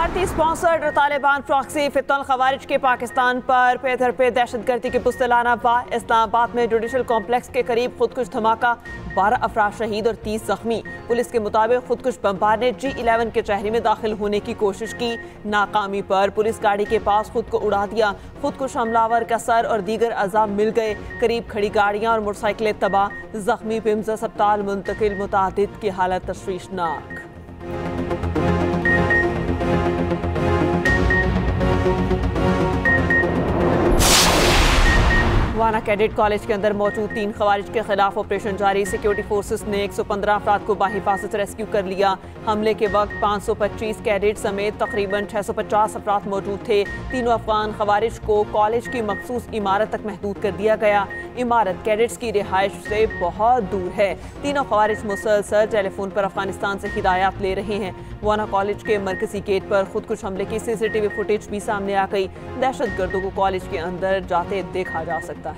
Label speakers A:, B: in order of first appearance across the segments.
A: भारतीय sponsored Taliban proxy फितन खवारिज के पाकिस्तान पर पेदर पे दहशतगर्दी के पुस्तलाना वार। इस्लामाबाद में जुडिशल कॉम्प्लेक्स के करीब खुदकुश धमाका, 12 अफराद शहीद और 30 जख्मी। पुलिस के मुताबिक खुदकुश बमबार ने G11 के शहरी में दाखिल होने की कोशिश की। नाकामी पर पुलिस गाड़ी के पास खुद को उड़ा दिया। खुदकुश हमलावर का सर और दीगर अज़ा मिल गए। करीब खड़ी गाड़ियां और मोटरसाइकिलें तबाह, जख्मी पिम्स अस्पताल मुंतकिल, मुतादिद की हालत तशवीशनाक। वाना कैडेट कॉलेज के अंदर मौजूद 3 खवारिज के खिलाफ ऑपरेशन जारी। सिक्योरिटी फोर्सेस ने 115 अफराद को बाहिफाजत रेस्क्यू कर लिया। हमले के वक्त 525 कैडेट समेत तकरीबन 650 अफराद मौजूद थे। तीनों अफगान खवारिज को कॉलेज की मखसूस इमारत तक महदूद कर दिया गया। इमारत कैडेट्स की रिहाइश से बहुत दूर है। तीनों खवारिज मुसलसल टेलीफोन पर अफगानिस्तान से हिदायत ले रहे हैं। वाना कॉलेज के मरकजी गेट पर खुदकुश हमले की CCTV फुटेज भी सामने आ गई। दहशतगर्दों को कॉलेज के अंदर जाते देखा जा सकता है।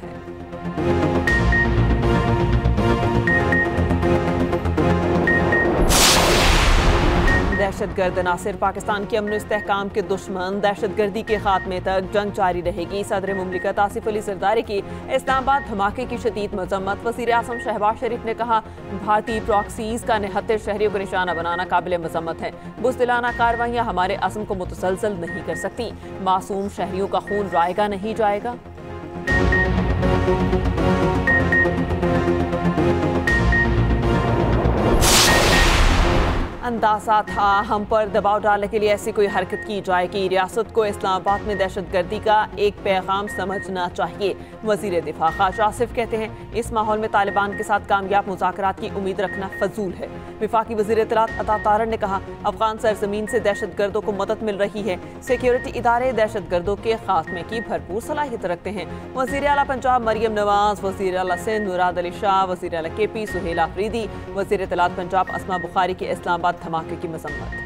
A: दहशतगर्द नासिर पाकिस्तान के अमन इस्तेहकाम के दुश्मन, दहशतगर्दी के खात्मे तक जंग जारी रहेगी। सदर मुमलिकत आसिफ अली जरदारी की इस्लामाबाद धमाके की शदीद मजम्मत। वज़ीर आज़म शहबाज शरीफ ने कहा, भारतीय प्रॉक्सीज का निहत्तर शहरियों को निशाना बनाना काबिल मजम्मत है। बुज़दिलाना कार्रवाइयाँ हमारे अज़्म को मुतसलसल नहीं कर सकती। मासूम शहरियों का खून रायगा नहीं जाएगा। अंदाजा था हम पर दबाव डालने के लिए ऐसी कोई हरकत की जाएगी। रियासत को इस्लामाबाद में दहशतगर्दी का एक पैगाम समझना चाहिए। वज़ीर दिफा ख्वाजा आसिफ कहते हैं, इस माहौल में तालिबान के साथ कामयाब मुज़ाकरात की उम्मीद रखना फजूल है। वफाकी वज़ीर इत्तलात अता तारड़ ने कहा, अफगान सरजमीन से दहशतगर्दों को मदद मिल रही है। सिक्योरिटी इदारे दहशतगर्दों के खात्मे की भरपूर सलाहियत रखते हैं। वज़ीर आला पंजाब मरियम नवाज, वज़ीर आला सिंध मुराद अली शाह, वज़ीर आला KP सुहेल आफरीदी, वज़ीर इत्तलात पंजाब अस्मा बुखारी के इस्लामाबाद धमाके की मजम्मत।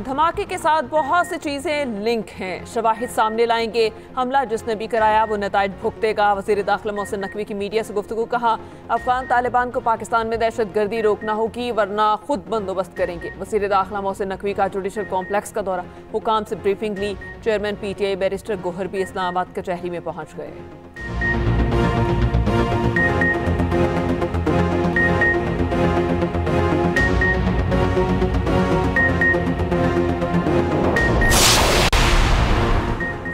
A: धमाके के साथ बहुत सी चीजें लिंक हैं। शवाहिद सामने लाएंगे। हमला जिसने भी कराया वो नताइज भुगतेगा। वज़ीर दाखिला मोहसिन नकवी की मीडिया से गुफ्तगू। कहा, अफगान तालिबान को पाकिस्तान में दहशतगर्दी रोकना होगी वरना खुद बंदोबस्त करेंगे। वज़ीर दाखिला मोहसिन नकवी का जुडिशल कॉम्प्लेक्स का दौरा, हुकाम से ब्रीफिंग ली। चेयरमैन PTI बैरिस्टर गोहर भी इस्लामाबाद कचहरी में पहुंच गए।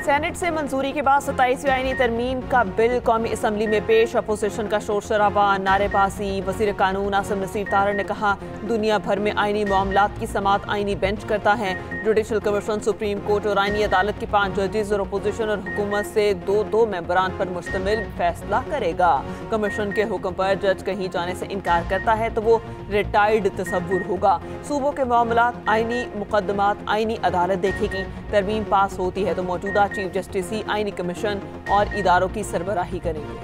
A: 'सेनेट से मंजूरी के बाद 27वीं आईनी तरमीम का बिल कौमी असम्बली में पेश। अपोजिशन का शोर शराबा, नारेबाजी। वज़ीर कानून आसिम नसीर तारड़ ने कहा, दुनिया भर में आईनी मामलात की समाअत आईनी बेंच करता है। जुडिशल कमीशन, सुप्रीम कोर्ट और आईनी अदालत के 5 जजेस और अपोजिशन और हुकूमत से 2 मेंबरान पर मुश्तमिल फैसला करेगा। कमीशन के हुक्म पर जज कहीं जाने से इनकार करता है तो वो रिटायर्ड तस्वुर होगा। सूबों के मामलात, आईनी मुकदमात आईनी अदालत देखेगी। तरमीम पास होती है तो मौजूदा चीफ जस्टिस ही आईनी कमीशन और इदारों की सरबराही करेंगे।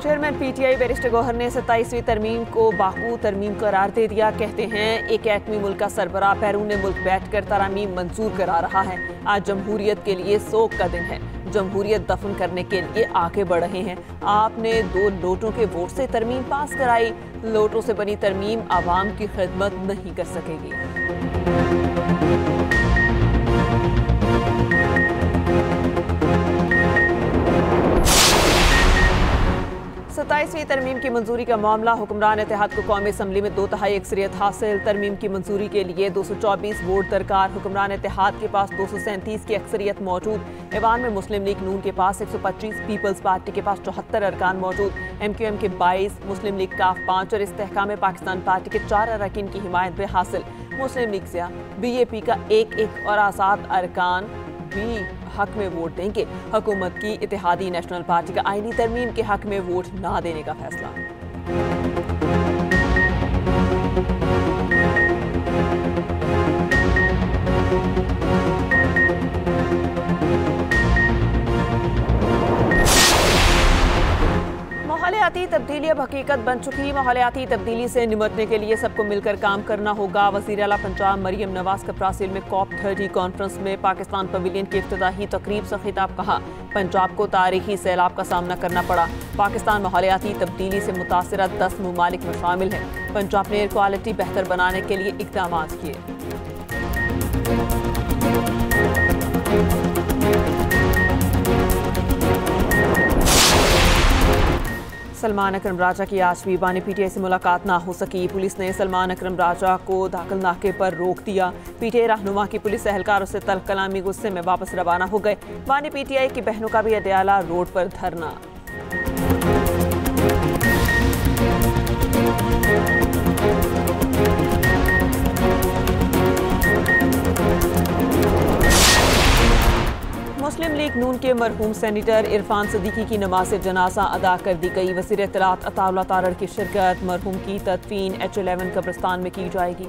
A: चेयरमैन PTI बैरिस्टर गौहर ने 27वीं तरमीम को बाकू तरमीम करार दे दिया। कहते हैं, एक एकमी मुल्क का सरबराह बैरून मुल्क बैठकर तरामीम मंजूर करा रहा है। आज जमहूरियत के लिए सोग का दिन है। जमहूरियत दफन करने के लिए आगे बढ़ रहे हैं। आपने 2 लोटों के वोट से तरमीम पास कराई। लोटों से बनी तरमीम आवाम की खिदमत नहीं कर सकेगी। 27वीं तरमीम की मंजूरी का मामला, हुक्मरान इत्तेहाद को कौमी असम्बली में 2/3 अक्सरियत हासिल। तरमीम की मंजूरी के लिए 224 वोट दरकार। हुक्मरान इत्तेहाद के पास 237 की अक्सरियत मौजूद। ऐवान में मुस्लिम लीग नून के पास 125, पीपल्स पार्टी के पास 74 अरकान मौजूद। MQM के 22, मुस्लिम लीग काफ 5 और इस्तेहकाम पाकिस्तान पार्टी के 4 अरकान की हिमायत में हासिल। मुस्लिम लीग से BAP का 1 और आज़ाद अरकान भी हक में वोट देंगे। हुकूमत की इत्तेहादी नेशनल पार्टी का आईनी तरमीम के हक में वोट ना देने का फैसला। माहौलियाती तब्दीली अब हकीकत बन चुकी। माहौलियाती तब्दीली से निपटने के लिए सबको मिलकर काम करना होगा। वज़ीर आला पंजाब मरियम नवाज का ब्राज़ील में COP30 कॉन्फ्रेंस में पाकिस्तान पवेलियन की इफ्तिताही तकरीब से खिताब। कहा, पंजाब को तारीखी सैलाब का सामना करना पड़ा। पाकिस्तान माहौलियाती तब्दीली से मुतासिर 10 ममालिक में शामिल है। पंजाब ने एयर क्वालिटी बेहतर बनाने के लिए इक़दाम किए। सलमान अकरम राजा की आज भी बानी PTI से मुलाकात ना हो सकी। पुलिस ने सलमान अकरम राजा को दाखिल नाके पर रोक दिया। PTI रहनुमा की पुलिस एहलकारों से तल्ख कलामी गुस्से में वापस रवाना हो गए। बानी PTI की बहनों का भी अडयाला रोड पर धरना। मुस्लिम लीग नून के मरहूम सेनेटर इरफान सिद्दीकी की नमाज जनाजा अदा कर दी गई। वज़ीर इत्तलात अताउल्लाह तारड़ की शिरकत। मरहूम की तदफीन H11 कब्रिस्तान में की जाएगी।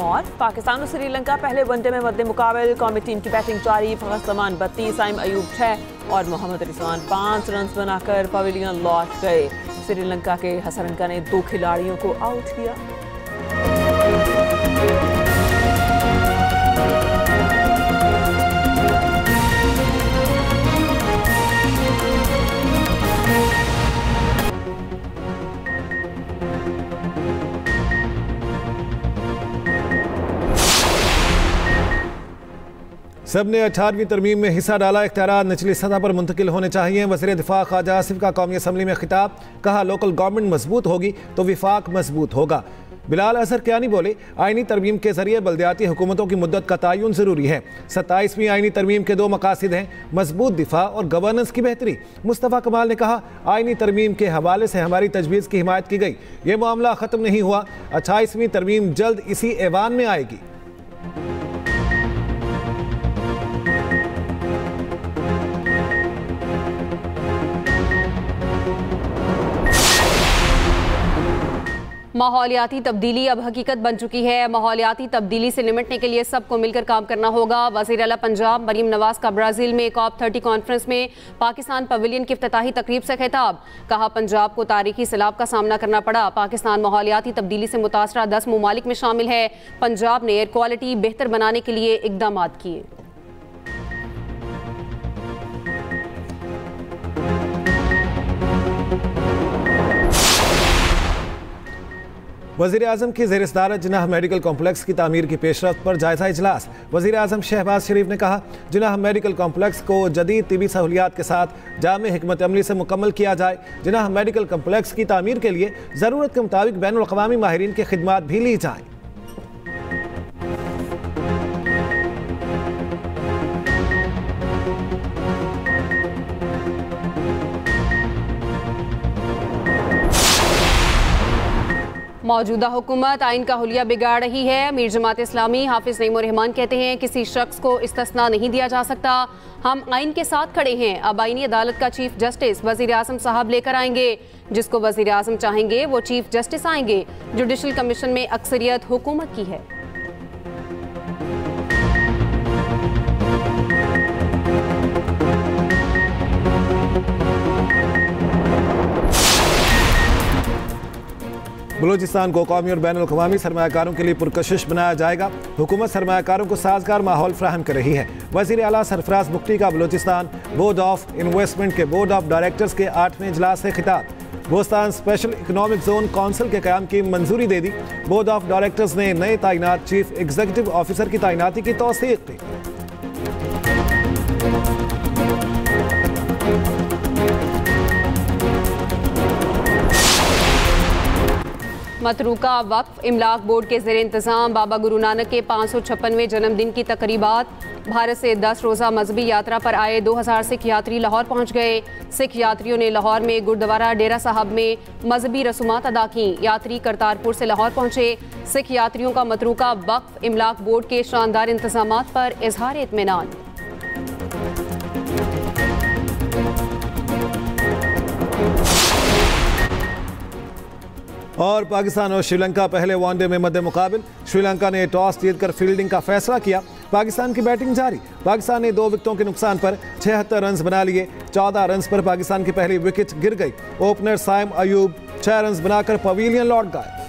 A: और पाकिस्तान और श्रीलंका पहले वनडे में मद्दे मुकाबले। कौमी टीम की बैटिंग जारी। फखर जमान 32, साइम अयूब 6 और मोहम्मद रिजवान 5 रन बनाकर पवेलियन लौट गए। श्रीलंका के हसरंगा ने 2 खिलाड़ियों को आउट किया।
B: सब ने 18वीं तरमीम में हिस्सा डाला। इख्तियारात निचली सतह पर मुंतकिल होने चाहिए। वज़ीर दिफा ख्वाजा आसिफ का कौमी असम्बली में खिताब। कहा, लोकल गवर्नमेंट मजबूत होगी तो विफाक मजबूत होगा। बिलाल असर क्यानी बोले, आइनी तरमीम के जरिए बल्दियाती हुकूमतों की मुद्दत का तयन ज़रूरी है। 27वीं आइनी तरमीम के 2 मकासद हैं, मजबूत दिफा और गवर्नेंस की बेहतरी। मुस्तफ़ा कमाल ने कहा, आइनी तरमीम के हवाले से हमारी तजवीज़ की हिमायत की गई। ये मामला ख़त्म नहीं हुआ। 28वीं तरमीम जल्द इसी ऐवान में आएगी।
C: माहौलियाती तब्दीली अब हकीकत बन चुकी है। माहौलियाती तब्दीली से निपटने के लिए सबको मिलकर काम करना होगा। वज़ीर आला पंजाब मरियम नवाज का ब्राज़ील में COP30 कॉन्फ्रेंस में पाकिस्तान पवेलियन की इफ्तिताही तकरीब से खिताब। कहा, पंजाब को तारीखी सैलाब का सामना करना पड़ा। पाकिस्तान माहौलियाती तब्दीली से मुतासरा 10 ममालिक में शामिल है। पंजाब ने एयर क्वालिटी बेहतर बनाने के लिए इक़दाम किए।
B: वज़ीर आज़म की ज़ेर सदारत जिनाह मेडिकल कॉम्प्लेक्स की तामीर की पेशरफ्त पर जायज़ा इजलास। वज़ीर आज़म शहबाज शरीफ ने कहा, जिनाह मेडिकल कॉम्प्लेक्स को जदीद तिबी सहूलियात के साथ जामे हिकमत अमली से मुकम्मल किया जाए। जिनाह मेडिकल कॉम्प्लेक्स की तामीर के लिए ज़रूरत के मुताबिक बैनुल अक़वामी माहिरीन की खिदमात भी ली जाएँ।
C: मौजूदा हुकूमत आइन का हुलिया बिगाड़ रही है। मीर जमात इस्लामी हाफिज नईम रहमान कहते हैं, किसी शख्स को इस्तिस्ना नहीं दिया जा सकता। हम आइन के साथ खड़े हैं। अब आइनी अदालत का चीफ जस्टिस वज़ीर आज़म साहब लेकर आएंगे। जिसको वज़ीर आज़म चाहेंगे वो चीफ जस्टिस आएंगे। जुडिशल कमीशन में अक्सरियत हुकूमत की है।
B: बलूचिस्तान को कौमी और बैनुल अक़वामी सरमायाकारों के लिए पुरकशिश बनाया जाएगा। हुकूमत सरमायाकारों को साजगार माहौल फ्राहम कर रही है। वज़ीर आला सरफराज मुफ्ती का बलूचिस्तान बोर्ड ऑफ इन्वेस्टमेंट के बोर्ड ऑफ डायरेक्टर्स के 8वें इजलास से खिताब। Bostan special economic zone council के क़याम की मंजूरी दे दी। बोर्ड ऑफ डायरेक्टर्स ने नए तैनात चीफ एग्जीक्यूटिव ऑफिसर की तैनाती की तौसीक़ की।
C: मतरूका वक्फ इमलाक बोर्ड के ज़ेर इंतज़ाम बाबा गुरु नानक के 556वें जन्मदिन की तकरीबात। भारत से 10 रोज़ा मजहबी यात्रा पर आए 2000 सिख यात्री लाहौर पहुँच गए। सिख यात्रियों ने लाहौर में गुरुद्वारा डेरा साहब में मजहबी रसूमात अदा की। यात्री करतारपुर से लाहौर पहुँचे। सिख यात्रियों का मतरूका वक्फ इमलाक बोर्ड के शानदार इंतजामात पर इजहार इत्मीनान।
B: और पाकिस्तान और श्रीलंका पहले वनडे में मध्य मुकाबिल। श्रीलंका ने टॉस जीतकर फील्डिंग का फैसला किया। पाकिस्तान की बैटिंग जारी। पाकिस्तान ने 2 विकेटों के नुकसान पर 76 रन बना लिए। 14 रन पर पाकिस्तान की पहली विकेट गिर गई। ओपनर साइम अयूब 6 रन बनाकर पवेलियन लौट गए।